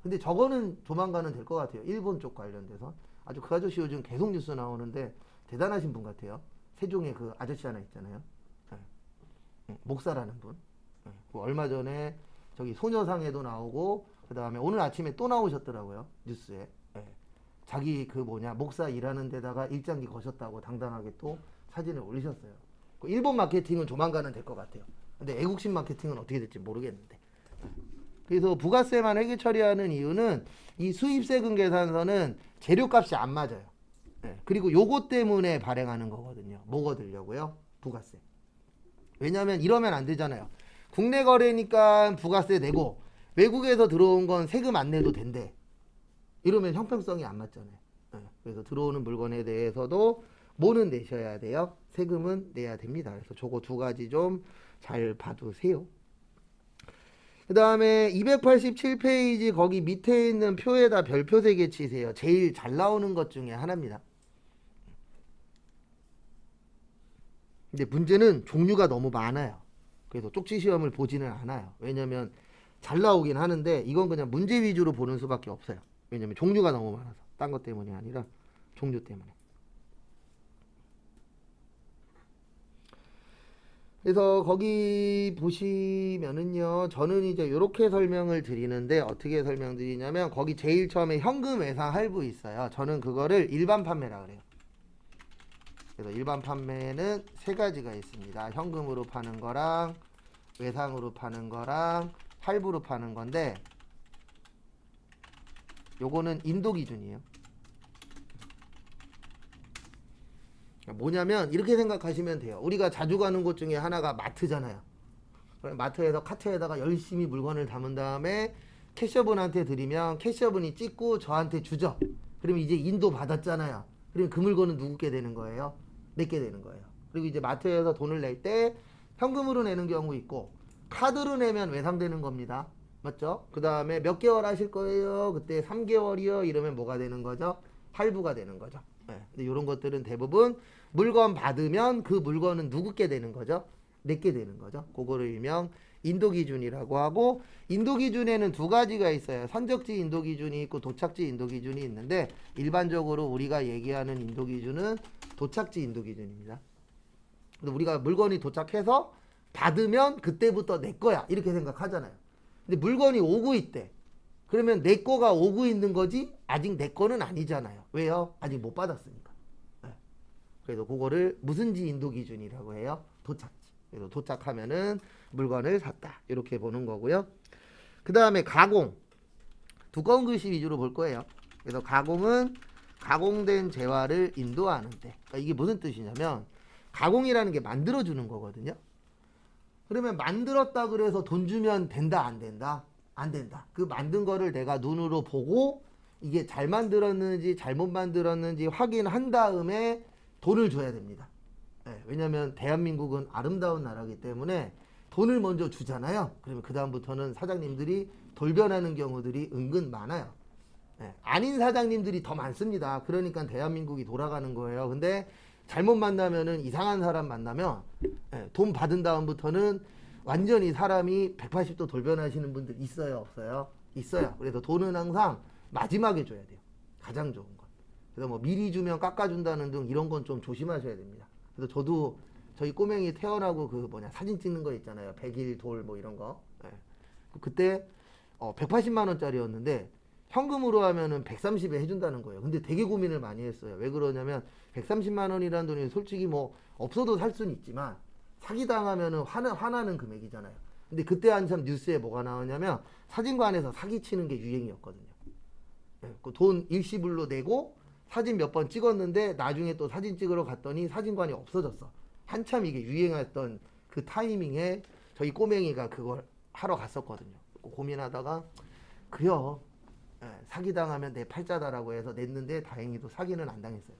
근데 저거는 조만간은 될 것 같아요. 일본 쪽 관련돼서. 아주 그 아저씨 요즘 계속 뉴스 나오는데 대단하신 분 같아요. 세종에 그 아저씨 하나 있잖아요. 목사라는 분. 그 얼마 전에 저기 소녀상에도 나오고 그 다음에 오늘 아침에 또 나오셨더라고요. 뉴스에. 자기 그 뭐냐 목사 일하는 데다가 일장기 거셨다고 당당하게 또 사진을 올리셨어요. 그 일본 마케팅은 조만간은 될 것 같아요. 근데 애국심 마케팅은 어떻게 될지 모르겠는데. 그래서 부가세만 회계 처리하는 이유는 이 수입세금 계산서는 재료값이 안 맞아요. 그리고 요거 때문에 발행하는 거거든요. 뭐 거들려고요? 부가세. 왜냐면 이러면 안 되잖아요. 국내 거래니까 부가세 내고 외국에서 들어온 건 세금 안 내도 된대. 이러면 형평성이 안 맞잖아요. 그래서 들어오는 물건에 대해서도 뭐는 내셔야 돼요? 세금은 내야 됩니다. 그래서 저거 두 가지 좀 잘 봐두세요. 그 다음에 287페이지 거기 밑에 있는 표에다 별표 3개 치세요. 제일 잘 나오는 것 중에 하나입니다. 근데 문제는 종류가 너무 많아요. 그래서 쪽지 시험을 보지는 않아요. 왜냐면 잘 나오긴 하는데 이건 그냥 문제 위주로 보는 수밖에 없어요. 왜냐면 종류가 너무 많아서. 딴 것 때문이 아니라 종류 때문에. 그래서 거기 보시면은요, 저는 이제 이렇게 설명을 드리는데 어떻게 설명드리냐면 거기 제일 처음에 현금 외상 할부 있어요. 저는 그거를 일반 판매라 그래요. 그래서 일반 판매는 세 가지가 있습니다. 현금으로 파는 거랑 외상으로 파는 거랑 할부로 파는 건데 요거는 인도 기준이에요. 뭐냐면 이렇게 생각하시면 돼요. 우리가 자주 가는 곳 중에 하나가 마트잖아요. 마트에서 카트에다가 열심히 물건을 담은 다음에 캐셔분한테 드리면 캐셔분이 찍고 저한테 주죠. 그러면 이제 인도 받았잖아요. 그러면 그 물건은 누구께 되는 거예요? 내게 되는 거예요. 그리고 이제 마트에서 돈을 낼 때 현금으로 내는 경우 있고 카드로 내면 외상되는 겁니다. 맞죠? 그 다음에 몇 개월 하실 거예요? 그때 3개월이요? 이러면 뭐가 되는 거죠? 할부가 되는 거죠. 네. 근데 이런 것들은 대부분 물건 받으면 그 물건은 누구께 되는 거죠? 내게 되는 거죠. 그거를 일명 인도 기준이라고 하고, 인도 기준에는 두 가지가 있어요. 선적지 인도 기준이 있고 도착지 인도 기준이 있는데 일반적으로 우리가 얘기하는 인도 기준은 도착지 인도 기준입니다. 근데 우리가 물건이 도착해서 받으면 그때부터 내 거야 이렇게 생각하잖아요. 근데 물건이 오고 있대. 그러면 내 거가 오고 있는 거지 아직 내 거는 아니잖아요. 왜요? 아직 못 받았으니까. 네. 그래서 그거를 무슨지 인도 기준이라고 해요? 도착지. 그래서 도착하면은 물건을 샀다 이렇게 보는 거고요. 그 다음에 가공, 두꺼운 글씨 위주로 볼 거예요. 그래서 가공은 가공된 재화를 인도하는데, 그러니까 이게 무슨 뜻이냐면 가공이라는 게 만들어주는 거거든요. 그러면 만들었다 그래서 돈 주면 된다 안 된다? 안 된다. 그 만든 거를 내가 눈으로 보고 이게 잘 만들었는지 잘못 만들었는지 확인한 다음에 돈을 줘야 됩니다. 네, 왜냐하면 대한민국은 아름다운 나라이기 때문에 돈을 먼저 주잖아요. 그러면 그 다음부터는 사장님들이 돌변하는 경우들이 은근 많아요. 네, 아닌 사장님들이 더 많습니다. 그러니까 대한민국이 돌아가는 거예요. 근데 잘못 만나면은 이상한 사람 만나면 돈 받은 다음부터는 완전히 사람이 180도 돌변하시는 분들 있어요, 없어요? 있어요. 그래서 돈은 항상 마지막에 줘야 돼요. 가장 좋은 건. 그래서 뭐 미리 주면 깎아준다는 등 이런 건 좀 조심하셔야 됩니다. 그래서 저도 저희 꼬맹이 태어나고 그 사진 찍는 거 있잖아요. 100일 돌 뭐 이런 거. 그때 180만 원짜리였는데 현금으로 하면은 130에 해준다는 거예요. 근데 되게 고민을 많이 했어요. 왜 그러냐면 130만 원이라는 돈이 솔직히 뭐 없어도 살 수는 있지만 사기당하면은 화나는 금액이잖아요. 근데 그때 한참 뉴스에 뭐가 나오냐면 사진관에서 사기치는 게 유행이었거든요. 그 돈 일시불로 내고 사진 몇 번 찍었는데 나중에 또 사진 찍으러 갔더니 사진관이 없어졌어. 한참 이게 유행했던 그 타이밍에 저희 꼬맹이가 그걸 하러 갔었거든요. 고민하다가 그요. 사기당하면 내 팔자다라고 해서 냈는데 다행히도 사기는 안 당했어요.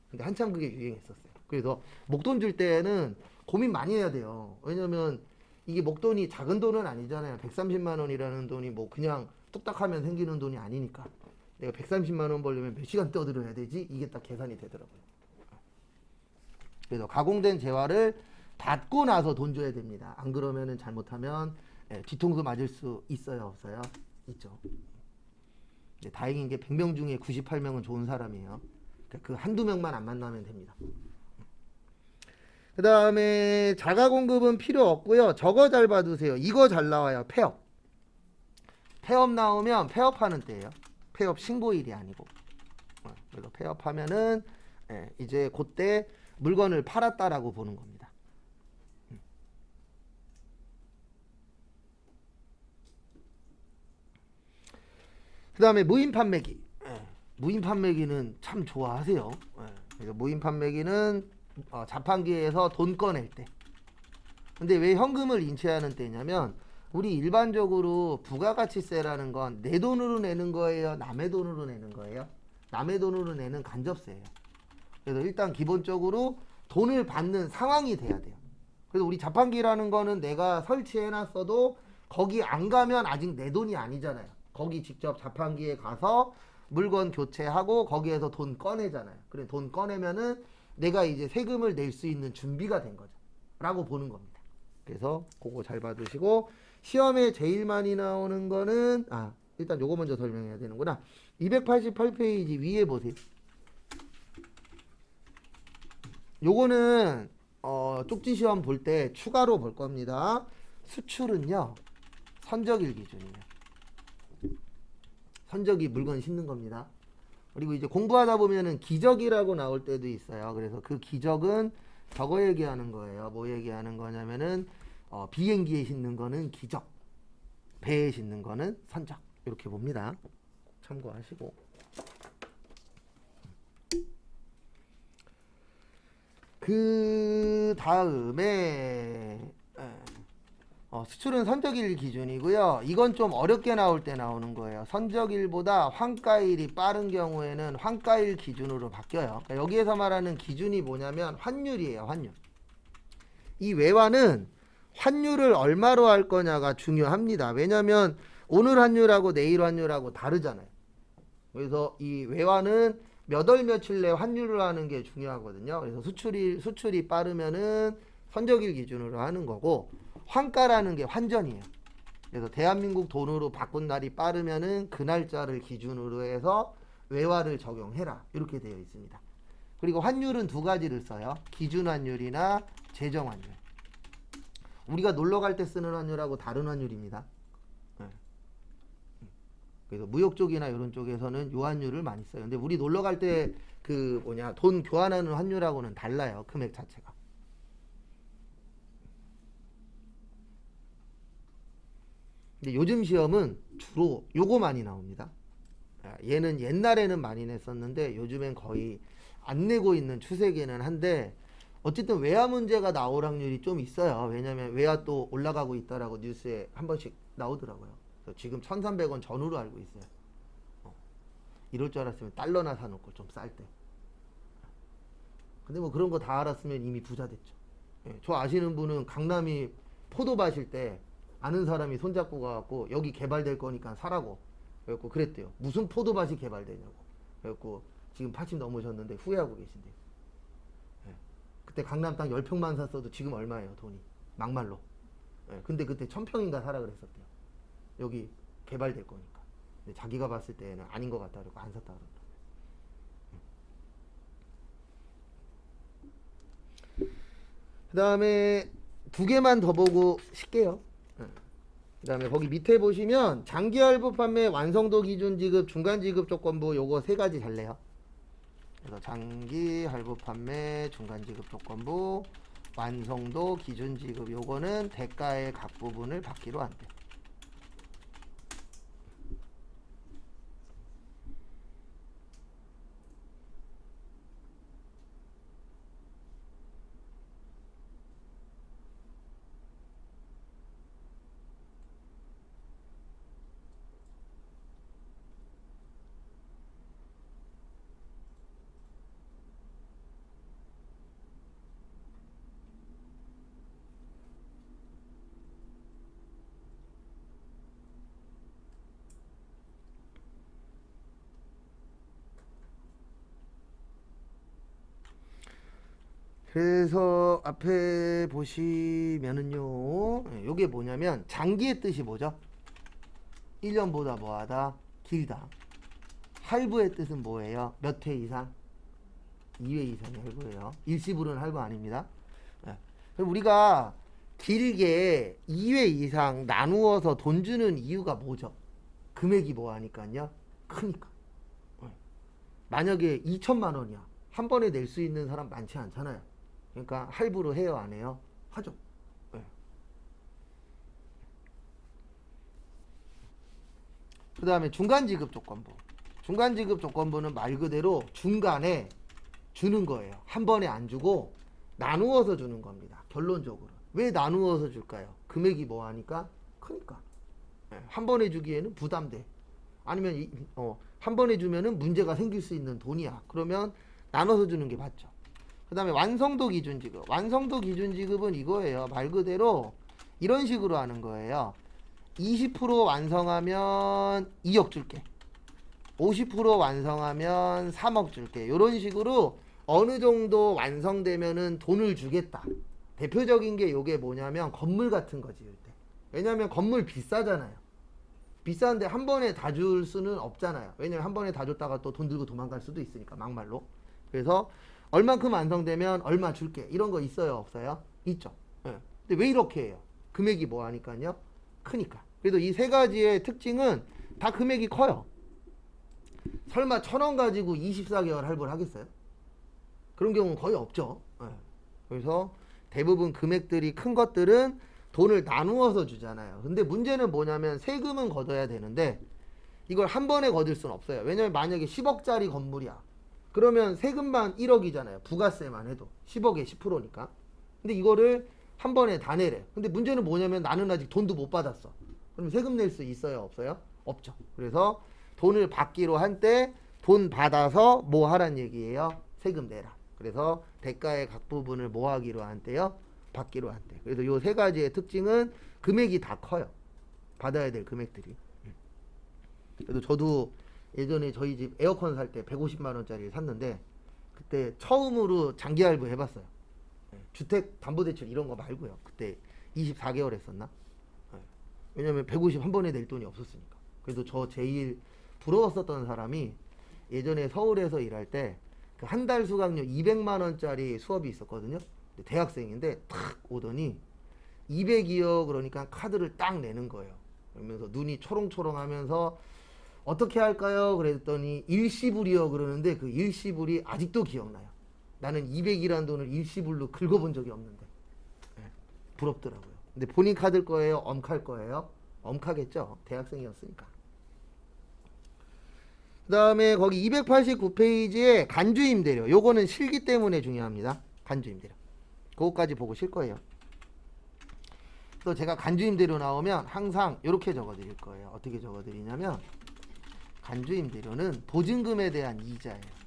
근데 한참 그게 유행했었어요. 그래서 목돈 줄 때는 고민 많이 해야 돼요. 왜냐면 이게 목돈이 작은 돈은 아니잖아요. 130만 원이라는 돈이 뭐 그냥 뚝딱하면 생기는 돈이 아니니까. 내가 130만 원 벌려면 몇 시간 떠들어야 되지? 이게 딱 계산이 되더라고요. 그래서 가공된 재화를 받고 나서 돈 줘야 됩니다. 안 그러면은 잘못하면 뒤통수 맞을 수 있어요, 없어요? 있죠. 다행인 게 100명 중에 98명은 좋은 사람이에요. 그 한두 명만 안 만나면 됩니다. 그 다음에 자가공급은 필요 없고요. 저거 잘 봐두세요. 이거 잘 나와요. 폐업. 폐업 나오면 폐업하는 때예요. 폐업 신고일이 아니고. 그래서 폐업하면은 이제 그때 물건을 팔았다라고 보는 겁니다. 그 다음에 무인 판매기. 무인 판매기는 참 좋아하세요. 그래서 무인 판매기는 자판기에서 돈 꺼낼 때. 근데 왜 현금을 인체하는 때냐면 우리 일반적으로 부가가치세라는 건 내 돈으로 내는 거예요? 남의 돈으로 내는 거예요? 남의 돈으로 내는 간접세예요. 그래서 일단 기본적으로 돈을 받는 상황이 돼야 돼요. 그래서 우리 자판기라는 거는 내가 설치해놨어도 거기 안 가면 아직 내 돈이 아니잖아요. 거기 직접 자판기에 가서 물건 교체하고 거기에서 돈 꺼내잖아요. 그래 돈 꺼내면은 내가 이제 세금을 낼 수 있는 준비가 된 거죠. 라고 보는 겁니다. 그래서 그거 잘 봐두시고 시험에 제일 많이 나오는 거는 일단 요거 먼저 설명해야 되는구나. 288페이지 위에 보세요. 요거는 쪽지 시험 볼 때 추가로 볼 겁니다. 수출은요. 선적일 기준이에요. 선적이 물건 싣는 겁니다. 그리고 이제 공부하다 보면은 기적이라고 나올 때도 있어요. 그래서 그 기적은 저거 얘기하는 거예요. 뭐 얘기하는 거냐면은 비행기에 싣는 거는 기적, 배에 싣는 거는 선적. 이렇게 봅니다. 참고하시고. 그 다음에 수출은 선적일 기준이고요. 이건 좀 어렵게 나올 때 나오는 거예요. 선적일보다 환가일이 빠른 경우에는 환가일 기준으로 바뀌어요. 그러니까 여기에서 말하는 기준이 뭐냐면 환율이에요. 환율. 이 외환은 환율을 얼마로 할 거냐가 중요합니다. 왜냐하면 오늘 환율하고 내일 환율하고 다르잖아요. 그래서 이 외환은 몇 월 며칠 내 환율을 하는 게 중요하거든요. 그래서 수출이 빠르면은 선적일 기준으로 하는 거고, 환가라는 게 환전이에요. 그래서 대한민국 돈으로 바꾼 날이 빠르면은 그 날짜를 기준으로 해서 외화를 적용해라. 이렇게 되어 있습니다. 그리고 환율은 두 가지를 써요. 기준 환율이나 제정 환율. 우리가 놀러 갈 때 쓰는 환율하고 다른 환율입니다. 그래서 무역 쪽이나 이런 쪽에서는 요 환율을 많이 써요. 근데 우리 놀러 갈 때 돈 교환하는 환율하고는 달라요. 금액 자체가. 근데 요즘 시험은 주로 요거 많이 나옵니다. 얘는 옛날에는 많이 냈었는데 요즘엔 거의 안 내고 있는 추세기는 한데, 어쨌든 외화 문제가 나올 확률이 좀 있어요. 왜냐면 외화 또 올라가고 있다라고 뉴스에 한 번씩 나오더라고요. 그래서 지금 1,300원 전후로 알고 있어요. 이럴 줄 알았으면 달러나 사놓고 좀 쌀 때. 근데 뭐 그런 거 다 알았으면 이미 부자 됐죠. 저 아시는 분은 강남이 포도밭일 때 아는 사람이 손잡고 가갖고 여기 개발될 거니까 사라고 그래갖고 그랬대요. 무슨 포도밭이 개발되냐고. 그래갖고 지금 80 넘으셨는데 후회하고 계신대요. 그때 강남 땅 10평만 샀어도 지금 얼마예요 돈이. 막말로. 근데 그때 1,000평인가 사라 그랬었대요. 여기 개발될 거니까. 근데 자기가 봤을 때는 아닌 것 같다 그러고 안 샀다 그러더라고요. 그 다음에 두 개만 더 보고 쉴게요. 그 다음에 거기 밑에 보시면 장기 할부 판매 완성도 기준 지급 중간 지급 조건부 요거 세 가지 잘래요. 그래서 장기 할부 판매 중간 지급 조건부 완성도 기준 지급 요거는 대가의 각 부분을 받기로 한대. 그래서 앞에 보시면은요, 요게 뭐냐면 장기의 뜻이 뭐죠? 1년보다 뭐하다? 길다. 할부의 뜻은 뭐예요? 몇 회 이상? 2회 이상이 할부예요. 일시불은 할부 아닙니다. 그럼 우리가 길게 2회 이상 나누어서 돈 주는 이유가 뭐죠? 금액이 뭐하니까요? 크니까. 만약에 2천만 원이야. 한 번에 낼 수 있는 사람 많지 않잖아요. 그러니까 할부로 해요, 안 해요? 하죠. 그 다음에 중간지급 조건부. 중간지급 조건부는 말 그대로 중간에 주는 거예요. 한 번에 안 주고 나누어서 주는 겁니다. 결론적으로. 왜 나누어서 줄까요? 금액이 뭐하니까? 크니까. 한 번에 주기에는 부담돼. 아니면 한 번에 주면은 문제가 생길 수 있는 돈이야. 그러면 나눠서 주는 게 맞죠. 그 다음에 완성도 기준 지급. 완성도 기준 지급은 이거예요. 말 그대로 이런 식으로 하는 거예요. 20% 완성하면 2억 줄게. 50% 완성하면 3억 줄게. 이런 식으로 어느 정도 완성되면은 돈을 주겠다. 대표적인 게 요게 뭐냐면 건물 같은 거 지을 때. 왜냐면 건물 비싸잖아요. 비싼데 한 번에 다 줄 수는 없잖아요. 왜냐면 한 번에 다 줬다가 또 돈 들고 도망갈 수도 있으니까 막말로. 그래서 얼만큼 완성되면 얼마 줄게. 이런 거 있어요, 없어요? 있죠. 근데 왜 이렇게 해요? 금액이 뭐 하니까요? 크니까. 그래도 이 세 가지의 특징은 다 금액이 커요. 설마 1,000원 가지고 24개월 할부를 하겠어요? 그런 경우는 거의 없죠. 그래서 대부분 금액들이 큰 것들은 돈을 나누어서 주잖아요. 근데 문제는 뭐냐면 세금은 걷어야 되는데 이걸 한 번에 걷을 수는 없어요. 왜냐면 만약에 10억짜리 건물이야. 그러면 세금만 1억이잖아요. 부가세만 해도 10억에 10%니까. 근데 이거를 한 번에 다 내래. 근데 문제는 뭐냐면 나는 아직 돈도 못 받았어. 그럼 세금 낼 수 있어요? 없어요? 없죠. 그래서 돈을 받기로 한 때 돈 받아서 뭐 하란 얘기예요? 세금 내라. 그래서 대가의 각 부분을 뭐 하기로 한대요? 받기로 한대. 그래서 요 세 가지의 특징은 금액이 다 커요. 받아야 될 금액들이. 그래도 저도 예전에 저희 집 에어컨 살 때 150만 원짜리를 샀는데 그때 처음으로 장기 할부 해봤어요. 주택담보대출 이런 거 말고요. 그때 24개월 했었나? 왜냐면 150 한 번에 낼 돈이 없었으니까. 그래도 저 제일 부러웠었던 사람이 예전에 서울에서 일할 때 그 한 달 수강료 200만 원짜리 수업이 있었거든요. 대학생인데 탁 오더니 200이요. 그러니까 카드를 딱 내는 거예요. 그러면서 눈이 초롱초롱하면서 어떻게 할까요? 그랬더니 일시불이요. 그러는데 그 일시불이 아직도 기억나요. 나는 200이라는 돈을 일시불로 긁어본 적이 없는데. 네, 부럽더라고요. 근데 본인 카드일 거예요? 엄칼 거예요? 엄카겠죠. 대학생이었으니까. 그 다음에 거기 289페이지에 간주임대료. 요거는 실기 때문에 중요합니다. 간주임대료. 그거까지 보고 실 거예요. 또 제가 간주임대료 나오면 항상 이렇게 적어드릴 거예요. 어떻게 적어드리냐면 간주임대료는 보증금에 대한 이자예요.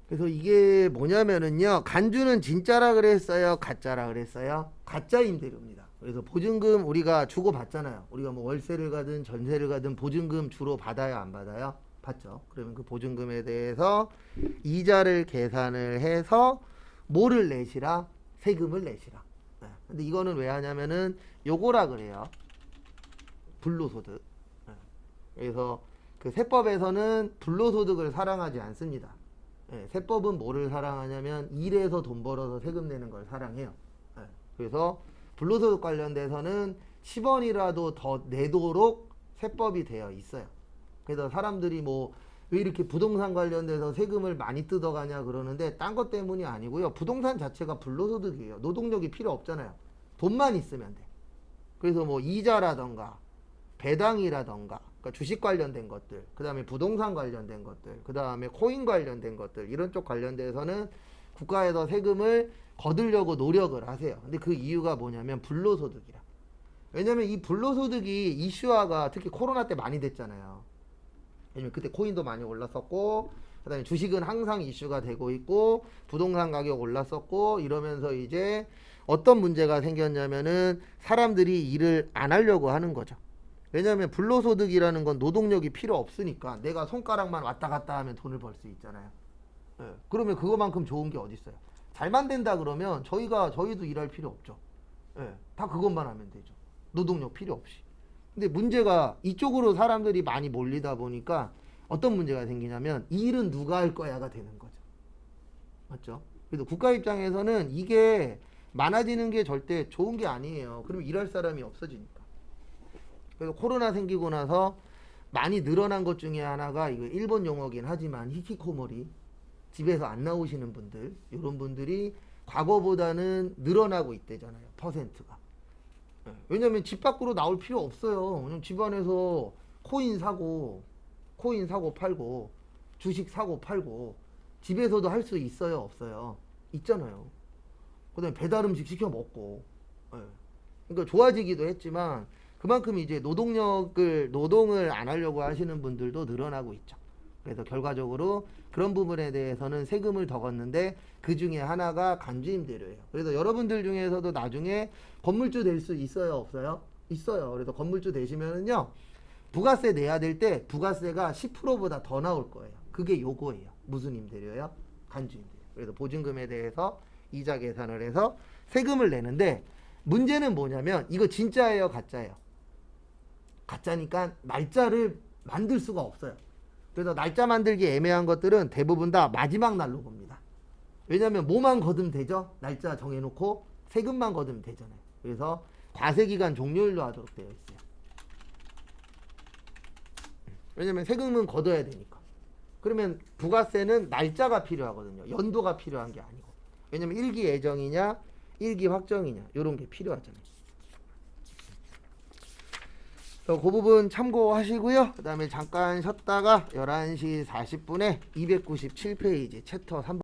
그래서 이게 뭐냐면은요, 간주는 진짜라 그랬어요, 가짜라 그랬어요? 가짜 임대료입니다. 그래서 보증금 우리가 주고 받잖아요. 우리가 뭐 월세를 가든 전세를 가든 보증금 주로 받아요, 안 받아요? 받죠. 그러면 그 보증금에 대해서 이자를 계산을 해서 뭐를 내시라? 세금을 내시라. 네. 근데 이거는 왜 하냐면은 요거라 그래요. 불로소득. 네. 그래서 그 세법에서는 불로소득을 사랑하지 않습니다. 네, 세법은 뭐를 사랑하냐면 일해서 돈 벌어서 세금 내는 걸 사랑해요. 네, 그래서 불로소득 관련돼서는 10원이라도 더 내도록 세법이 되어 있어요. 그래서 사람들이 뭐 왜 이렇게 부동산 관련돼서 세금을 많이 뜯어가냐 그러는데 딴 것 때문이 아니고요. 부동산 자체가 불로소득이에요. 노동력이 필요 없잖아요. 돈만 있으면 돼. 그래서 뭐 이자라던가 배당이라던가 그러니까 주식 관련된 것들, 그 다음에 부동산 관련된 것들, 그 다음에 코인 관련된 것들, 이런 쪽 관련돼서는 국가에서 세금을 거두려고 노력을 하세요. 근데 그 이유가 뭐냐면 불로소득이라. 왜냐면 이 불로소득이 이슈화가 특히 코로나 때 많이 됐잖아요. 왜냐면 그때 코인도 많이 올랐었고, 그 다음에 주식은 항상 이슈가 되고 있고, 부동산 가격 올랐었고, 이러면서 이제 어떤 문제가 생겼냐면은 사람들이 일을 안 하려고 하는 거죠. 왜냐하면 불로소득이라는 건 노동력이 필요 없으니까 내가 손가락만 왔다 갔다 하면 돈을 벌 수 있잖아요. 예, 그러면 그거만큼 좋은 게 어디 있어요? 잘만 된다 그러면 저희도 일할 필요 없죠. 예, 다 그것만 하면 되죠. 노동력 필요 없이. 근데 문제가 이쪽으로 사람들이 많이 몰리다 보니까 어떤 문제가 생기냐면 이 일은 누가 할 거야가 되는 거죠. 맞죠? 그래서 국가 입장에서는 이게 많아지는 게 절대 좋은 게 아니에요. 그러면 일할 사람이 없어지니까. 그래서 코로나 생기고 나서 많이 늘어난 것 중에 하나가 이거 일본 용어긴 하지만 히키코모리, 집에서 안 나오시는 분들, 이런 분들이 과거보다는 늘어나고 있대잖아요. 퍼센트가. 왜냐면 집 밖으로 나올 필요 없어요. 그냥 집 안에서 코인 사고 팔고 주식 사고 팔고 집에서도 할 수 있어요, 없어요? 있잖아요. 그 다음에 배달 음식 시켜 먹고. 그러니까 좋아지기도 했지만 그만큼 이제 노동을 안 하려고 하시는 분들도 늘어나고 있죠. 그래서 결과적으로 그런 부분에 대해서는 세금을 더 걷는데 그 중에 하나가 간주임대료예요. 그래서 여러분들 중에서도 나중에 건물주 될 수 있어요, 없어요? 있어요. 그래서 건물주 되시면은요, 부가세 내야 될 때 부가세가 10%보다 더 나올 거예요. 그게 요거예요. 무슨 임대료요? 간주임대료. 그래서 보증금에 대해서 이자 계산을 해서 세금을 내는데 문제는 뭐냐면 이거 진짜예요, 가짜예요? 가짜니까 날짜를 만들 수가 없어요. 그래서 날짜 만들기 애매한 것들은 대부분 다 마지막 날로 봅니다. 왜냐하면 뭐만 거두면 되죠? 날짜 정해놓고 세금만 거두면 되잖아요. 그래서 과세기간 종료일로 하도록 되어 있어요. 왜냐면 세금은 걷어야 되니까. 그러면 부가세는 날짜가 필요하거든요. 연도가 필요한 게 아니고. 왜냐면 일기 예정이냐 일기 확정이냐 이런 게 필요하잖아요. 그 부분 참고하시고요. 그 다음에 잠깐 쉬었다가 11시 40분에 297페이지 챕터 3번